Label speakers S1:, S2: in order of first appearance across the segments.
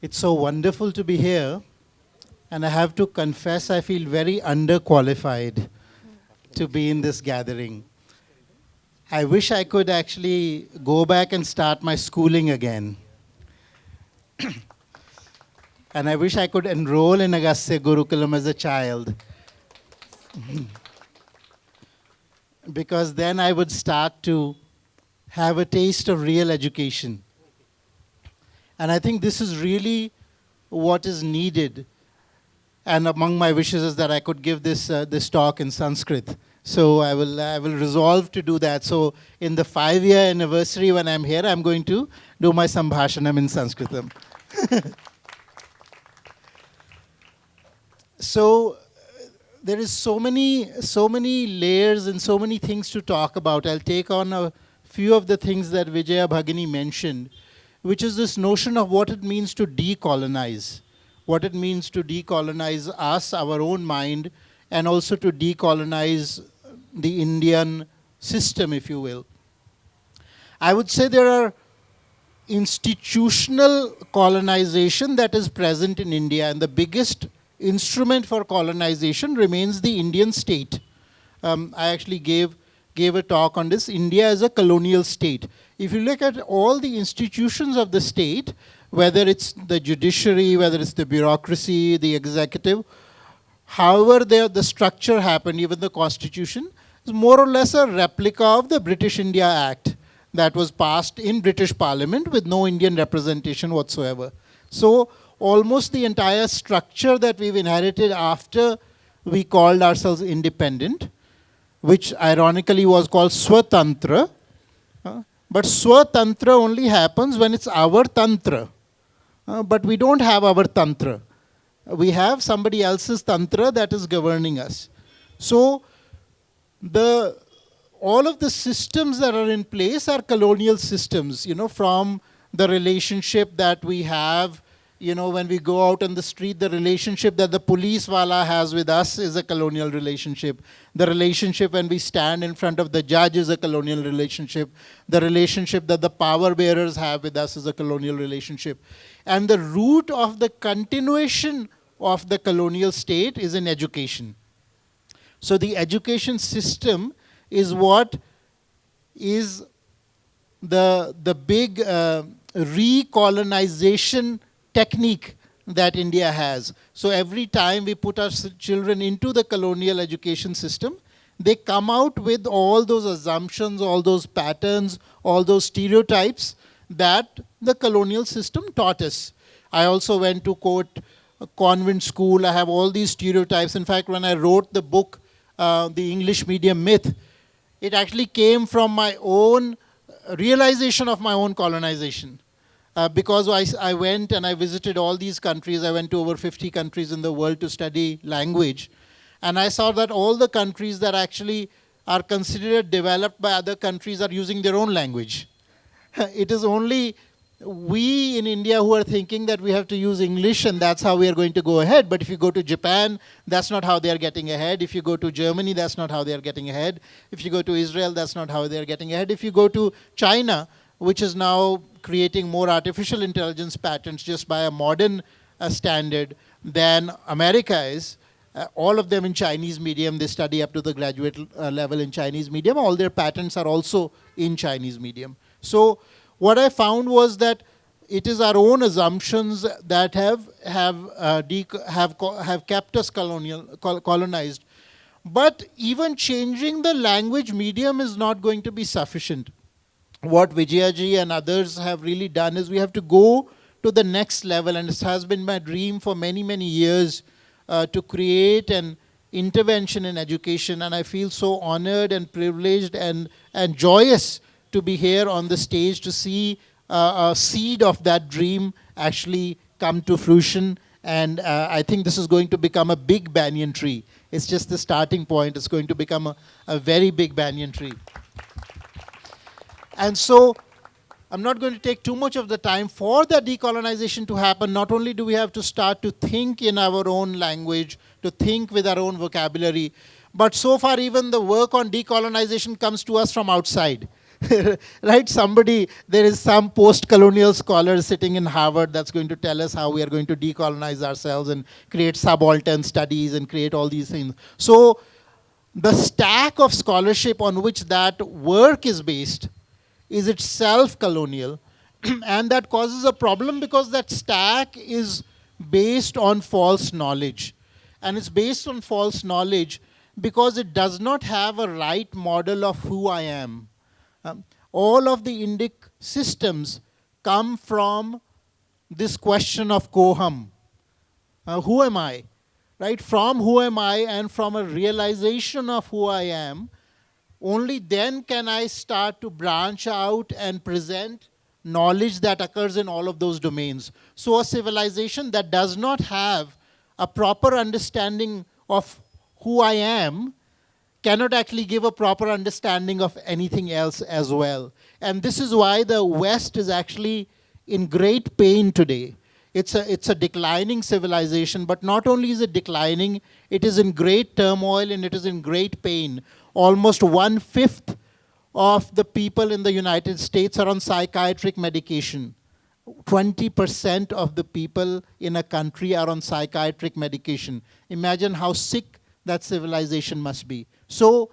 S1: It's so wonderful to be here, and I have to confess I feel very underqualified to be in this gathering. I wish I could actually go back and start my schooling again. And I wish I could enroll in Agastya Gurukulam as a child. Because then I would start to have a taste of real education. And I think this is really what is needed. And among my wishes is that I could give this talk in Sanskrit. So I will resolve to do that. So in the 5-year anniversary when I'm here, I'm going to do my Sambhashanam in Sanskritam. So there is so many layers and so many things to talk about. I'll take on a few of the things that Vijaya Bhagini mentioned, which is this notion of what it means to decolonize. What it means to decolonize us, our own mind, and also to decolonize the Indian system, if you will. I would say there are institutional colonization that is present in India, and the biggest instrument for colonization remains the Indian state. I actually gave a talk on this, India as a colonial state. If you look at all the institutions of the state, whether it's the judiciary, whether it's the bureaucracy, the executive, however the structure happened, even the constitution, is more or less a replica of the British India Act that was passed in British Parliament with no Indian representation whatsoever. So almost the entire structure that we've inherited after we called ourselves independent, which ironically was called Swatantra, but Swatantra only happens when it's our Tantra. But we don't have our Tantra. We have somebody else's Tantra that is governing us. So all of the systems that are in place are colonial systems, from the relationship that we have, when we go out on the street, the relationship that the police wala has with us is a colonial relationship. The relationship when we stand in front of the judge is a colonial relationship. The relationship that the power bearers have with us is a colonial relationship. And the root of the continuation of the colonial state is in education. So the education system is what is the big recolonization technique that India has. So every time we put our children into the colonial education system, they come out with all those assumptions, all those patterns, all those stereotypes that the colonial system taught us. I also went to quote a convent school. I have all these stereotypes. In fact, when I wrote the book, The English Medium Myth, it actually came from my own realization of my own colonization. Because I went and I visited all these countries. I went to over 50 countries in the world to study language. And I saw that all the countries that actually are considered developed by other countries are using their own language. It is only we in India who are thinking that we have to use English and that's how we are going to go ahead. But if you go to Japan, that's not how they are getting ahead. If you go to Germany, that's not how they are getting ahead. If you go to Israel, that's not how they are getting ahead. If you go to China, which is now creating more artificial intelligence patents just by a modern standard than America is. All of them in Chinese medium, they study up to the graduate level in Chinese medium. All their patents are also in Chinese medium. So what I found was that it is our own assumptions that have kept us colonized. But even changing the language medium is not going to be sufficient. What Vijayaji and others have really done is we have to go to the next level, and it has been my dream for many, many years to create an intervention in education, and I feel so honored and privileged and joyous to be here on the stage to see a seed of that dream actually come to fruition, and I think this is going to become a big banyan tree. It's just the starting point. It's going to become a very big banyan tree. And so I'm not going to take too much of the time. For the decolonization to happen, not only do we have to start to think in our own language, to think with our own vocabulary, but so far even the work on decolonization comes to us from outside. right? There is some post-colonial scholar sitting in Harvard that's going to tell us how we are going to decolonize ourselves and create subaltern studies and create all these things. So the stack of scholarship on which that work is based is itself colonial, and that causes a problem because that stack is based on false knowledge. And it's based on false knowledge because it does not have a right model of who I am. All of the Indic systems come from this question of koham. Who am I? Right? From who am I and from a realization of who I am, only then can I start to branch out and present knowledge that occurs in all of those domains. So a civilization that does not have a proper understanding of who I am cannot actually give a proper understanding of anything else as well. And this is why the West is actually in great pain today. It's a declining civilization, but not only is it declining, it is in great turmoil and it is in great pain. Almost 1/5 of the people in the United States are on psychiatric medication. 20% of the people in a country are on psychiatric medication. Imagine how sick that civilization must be. So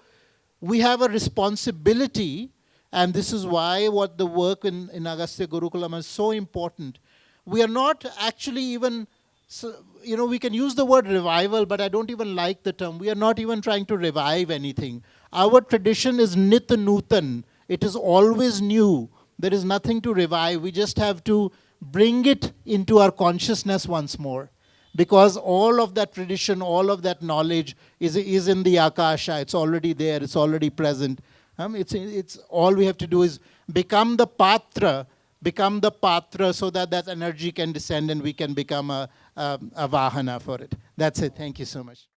S1: we have a responsibility, and this is why what the work in Agastya Gurukulam is so important. We are not actually even, we can use the word revival, but I don't even like the term. We are not even trying to revive anything. Our tradition is nit nutan. It is always new. There is nothing to revive. We just have to bring it into our consciousness once more. Because all of that tradition, all of that knowledge is in the Akasha. It's already there. It's already present. It's all we have to do is become the patra so that that energy can descend and we can become a vahana for it. That's it. Thank you so much.